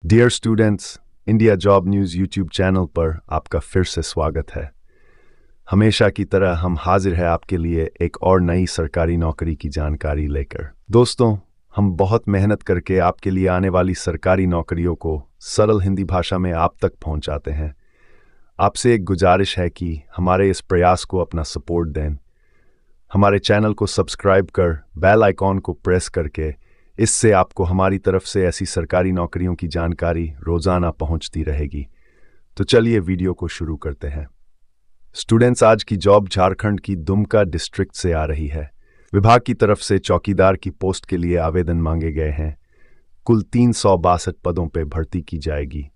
Dear students, India job news YouTube channel पर आपका फिर से स्वागत है। हमेशा की तरह हम हाजिर हैं आपके लिए एक और नई सरकारी नौकरी की जानकारी लेकर। दोस्तों, हम बहुत मेहनत करके आपके लिए आने वाली सरकारी नौकरियों को सरल हिंदी भाषा में आप तक पहुंचाते हैं। आपसे एक गुजारिश है कि हमारे इस प्रयास को अपना सपोर्ट दें। हमारे चैनल को सब्सक्राइब कर बेल आइकॉन को प्रेस करके, इससे आपको हमारी तरफ से ऐसी सरकारी नौकरियों की जानकारी रोजाना पहुंचती रहेगी। तो चलिए वीडियो को शुरू करते हैं। स्टूडेंट्स, आज की जॉब झारखंड की दुमका डिस्ट्रिक्ट से आ रही है। विभाग की तरफ से चौकीदार की पोस्ट के लिए आवेदन मांगे गए हैं। कुल 362 पदों पर भर्ती की जाएगी।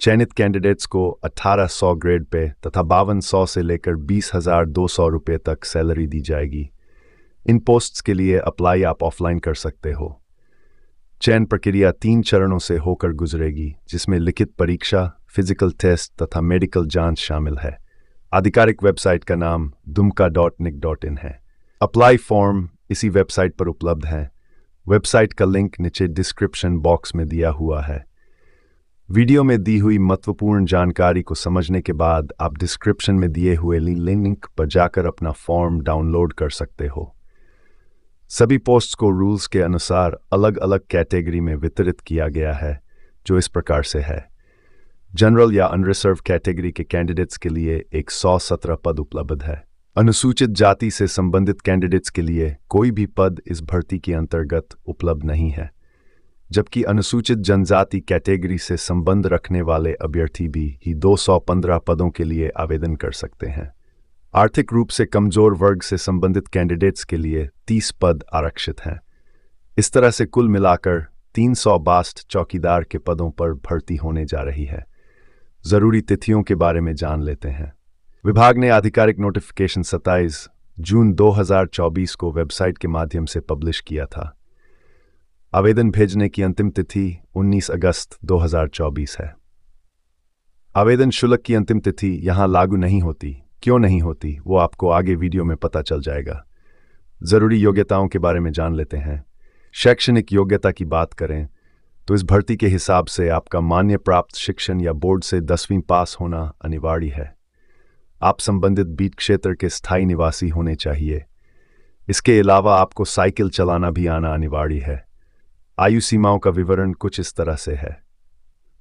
चयनित कैंडिडेट्स को 1800 ग्रेड पे तथा 5200 से लेकर 20,200 रुपये तक सैलरी दी जाएगी। इन पोस्ट्स के लिए अप्लाई आप ऑफलाइन कर सकते हो। चयन प्रक्रिया 3 चरणों से होकर गुजरेगी, जिसमें लिखित परीक्षा, फिजिकल टेस्ट तथा मेडिकल जांच शामिल है। आधिकारिक वेबसाइट का नाम dumka.nic.in है। अप्लाई फॉर्म इसी वेबसाइट पर उपलब्ध है। वेबसाइट का लिंक नीचे डिस्क्रिप्शन बॉक्स में दिया हुआ है। वीडियो में दी हुई महत्वपूर्ण जानकारी को समझने के बाद आप डिस्क्रिप्शन में दिए हुए लिंक पर जाकर अपना फॉर्म डाउनलोड कर सकते हो। सभी पोस्ट्स को रूल्स के अनुसार अलग अलग कैटेगरी में वितरित किया गया है, जो इस प्रकार से है। जनरल या अनरिजर्व कैटेगरी के कैंडिडेट्स के लिए 117 पद उपलब्ध है। अनुसूचित जाति से संबंधित कैंडिडेट्स के लिए कोई भी पद इस भर्ती के अंतर्गत उपलब्ध नहीं है, जबकि अनुसूचित जनजाति कैटेगरी से संबंध रखने वाले अभ्यर्थी भी 215 पदों के लिए आवेदन कर सकते हैं। आर्थिक रूप से कमजोर वर्ग से संबंधित कैंडिडेट्स के लिए 30 पद आरक्षित हैं। इस तरह से कुल मिलाकर 362 चौकीदार के पदों पर भर्ती होने जा रही है। जरूरी तिथियों के बारे में जान लेते हैं। विभाग ने आधिकारिक नोटिफिकेशन 27 जून 2024 को वेबसाइट के माध्यम से पब्लिश किया था। आवेदन भेजने की अंतिम तिथि 19 अगस्त 2024 है। आवेदन शुल्क की अंतिम तिथि यहां लागू नहीं होती। क्यों नहीं होती, वो आपको आगे वीडियो में पता चल जाएगा। जरूरी योग्यताओं के बारे में जान लेते हैं। शैक्षणिक योग्यता की बात करें तो इस भर्ती के हिसाब से आपका मान्य प्राप्त शिक्षण या बोर्ड से 10वीं पास होना अनिवार्य है। आप संबंधित बीट क्षेत्र के स्थायी निवासी होने चाहिए। इसके अलावा आपको साइकिल चलाना भी आना अनिवार्य है। आयु सीमाओं का विवरण कुछ इस तरह से है।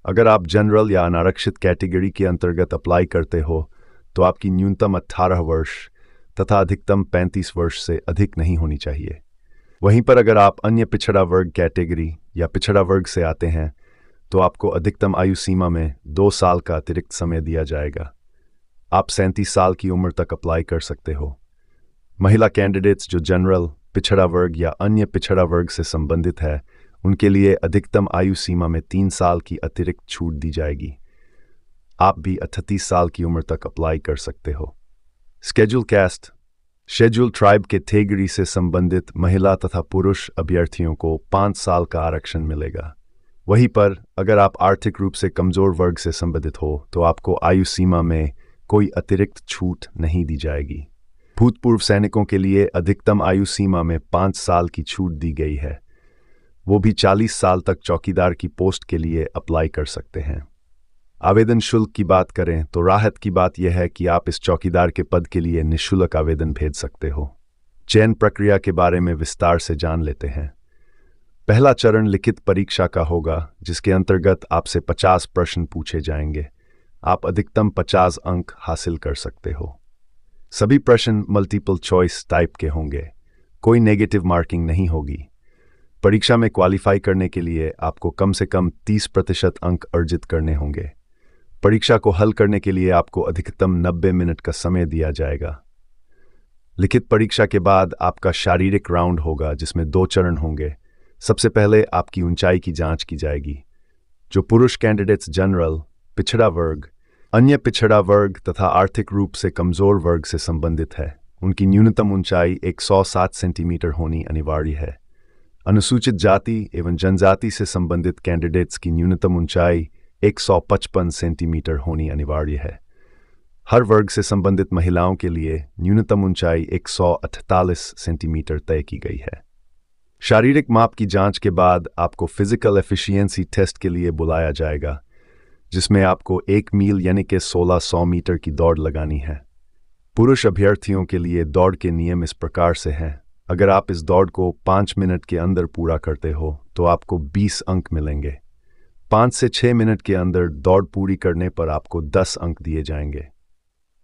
अगर आप जनरल या अनारक्षित कैटेगरी के अंतर्गत अप्लाई करते हो तो आपकी न्यूनतम 18 वर्ष तथा अधिकतम 35 वर्ष से अधिक नहीं होनी चाहिए। वहीं पर अगर आप अन्य पिछड़ा वर्ग कैटेगरी या पिछड़ा वर्ग से आते हैं तो आपको अधिकतम आयु सीमा में 2 साल का अतिरिक्त समय दिया जाएगा। आप 37 साल की उम्र तक अप्लाई कर सकते हो। महिला कैंडिडेट्स जो जनरल, पिछड़ा वर्ग या अन्य पिछड़ा वर्ग से संबंधित है, उनके लिए अधिकतम आयु सीमा में 3 साल की अतिरिक्त छूट दी जाएगी। आप भी 38 साल की उम्र तक अप्लाई कर सकते हो। Schedule caste, schedule tribe category से संबंधित महिला तथा पुरुष अभ्यर्थियों को 5 साल का आरक्षण मिलेगा। वहीं पर अगर आप आर्थिक रूप से कमजोर वर्ग से संबंधित हो तो आपको आयु सीमा में कोई अतिरिक्त छूट नहीं दी जाएगी। भूतपूर्व सैनिकों के लिए अधिकतम आयु सीमा में 5 साल की छूट दी गई है। वो भी 40 साल तक चौकीदार की पोस्ट के लिए अप्लाई कर सकते हैं। आवेदन शुल्क की बात करें तो राहत की बात यह है कि आप इस चौकीदार के पद के लिए निःशुल्क आवेदन भेज सकते हो। चयन प्रक्रिया के बारे में विस्तार से जान लेते हैं। पहला चरण लिखित परीक्षा का होगा, जिसके अंतर्गत आपसे 50 प्रश्न पूछे जाएंगे। आप अधिकतम 50 अंक हासिल कर सकते हो। सभी प्रश्न मल्टीपल चॉइस टाइप के होंगे। कोई नेगेटिव मार्किंग नहीं होगी। परीक्षा में क्वालिफाई करने के लिए आपको कम से कम 30% अंक अर्जित करने होंगे। परीक्षा को हल करने के लिए आपको अधिकतम 90 मिनट का समय दिया जाएगा। लिखित परीक्षा के बाद आपका शारीरिक राउंड होगा, जिसमें 2 चरण होंगे। सबसे पहले आपकी ऊंचाई की जांच की जाएगी। जो पुरुष कैंडिडेट्स जनरल, पिछड़ा वर्ग, अन्य पिछड़ा वर्ग तथा आर्थिक रूप से कमजोर वर्ग से संबंधित है, उनकी न्यूनतम ऊंचाई 107 सेंटीमीटर होनी अनिवार्य है। अनुसूचित जाति एवं जनजाति से संबंधित कैंडिडेट्स की न्यूनतम ऊंचाई 155 सेंटीमीटर होनी अनिवार्य है। हर वर्ग से संबंधित महिलाओं के लिए न्यूनतम ऊंचाई 148 सेंटीमीटर तय की गई है। शारीरिक माप की जांच के बाद आपको फिजिकल एफिशिएंसी टेस्ट के लिए बुलाया जाएगा, जिसमें आपको 1 मील यानी कि 1600 मीटर की दौड़ लगानी है। पुरुष अभ्यर्थियों के लिए दौड़ के नियम इस प्रकार से हैं। अगर आप इस दौड़ को 5 मिनट के अंदर पूरा करते हो तो आपको 20 अंक मिलेंगे। 5 से 6 मिनट के अंदर दौड़ पूरी करने पर आपको 10 अंक दिए जाएंगे।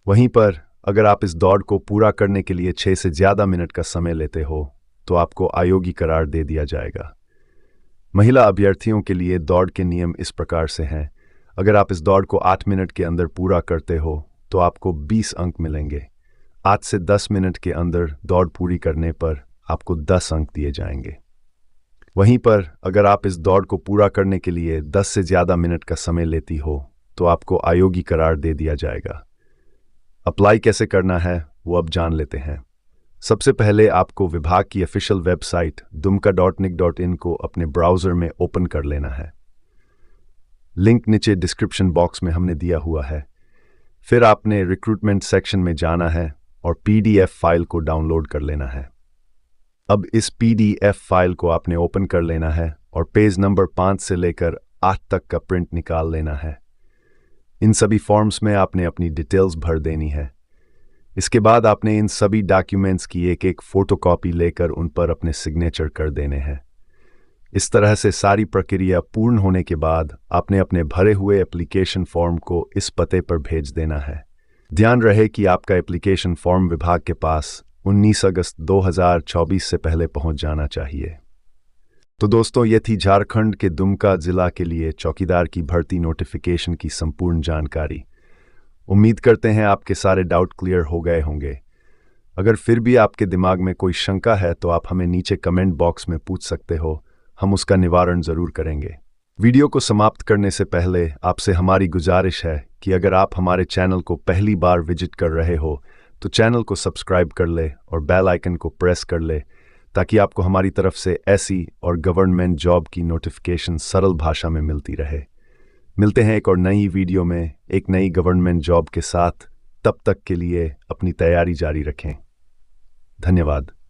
वहीं पर अगर आप इस दौड़ को पूरा करने के लिए 6 से ज़्यादा मिनट का समय लेते हो तो आपको अयोग्य करार दे दिया जाएगा। महिला अभ्यर्थियों के लिए दौड़ के नियम इस प्रकार से हैं। अगर आप इस दौड़ को 8 मिनट के अंदर पूरा करते हो तो आपको 20 अंक मिलेंगे। 8 से 10 मिनट के अंदर दौड़ पूरी करने पर आपको 10 अंक दिए जाएंगे। वहीं पर अगर आप इस दौड़ को पूरा करने के लिए 10 से ज़्यादा मिनट का समय लेती हो तो आपको अयोग्य करार दे दिया जाएगा। अप्लाई कैसे करना है वो अब जान लेते हैं। सबसे पहले आपको विभाग की ऑफिशियल वेबसाइट dumka.nic.in को अपने ब्राउज़र में ओपन कर लेना है। लिंक नीचे डिस्क्रिप्शन बॉक्स में हमने दिया हुआ है। फिर आपने रिक्रूटमेंट सेक्शन में जाना है और PDF फाइल को डाउनलोड कर लेना है। अब इस PDF फाइल को आपने ओपन कर लेना है और पेज नंबर 5 से लेकर 8 तक का प्रिंट निकाल लेना है। इन सभी फॉर्म्स में आपने अपनी डिटेल्स भर देनी है। इसके बाद आपने इन सभी डॉक्यूमेंट्स की एक फोटोकॉपी लेकर उन पर अपने सिग्नेचर कर देने हैं। इस तरह से सारी प्रक्रिया पूर्ण होने के बाद आपने अपने भरे हुए एप्लीकेशन फॉर्म को इस पते पर भेज देना है। ध्यान रहे कि आपका एप्लीकेशन फॉर्म विभाग के पास 19 अगस्त 2024 से पहले पहुंच जाना चाहिए। तो दोस्तों, ये थी झारखंड के दुमका जिला के लिए चौकीदार की भर्ती नोटिफिकेशन की संपूर्ण जानकारी। उम्मीद करते हैं आपके सारे डाउट क्लियर हो गए होंगे। अगर फिर भी आपके दिमाग में कोई शंका है तो आप हमें नीचे कमेंट बॉक्स में पूछ सकते हो, हम उसका निवारण ज़रूर करेंगे। वीडियो को समाप्त करने से पहले आपसे हमारी गुजारिश है कि अगर आप हमारे चैनल को पहली बार विजिट कर रहे हो तो चैनल को सब्सक्राइब कर ले और बेल आइकन को प्रेस कर ले, ताकि आपको हमारी तरफ से ऐसी और गवर्नमेंट जॉब की नोटिफिकेशन सरल भाषा में मिलती रहे। मिलते हैं एक और नई वीडियो में एक नई गवर्नमेंट जॉब के साथ। तब तक के लिए अपनी तैयारी जारी रखें। धन्यवाद।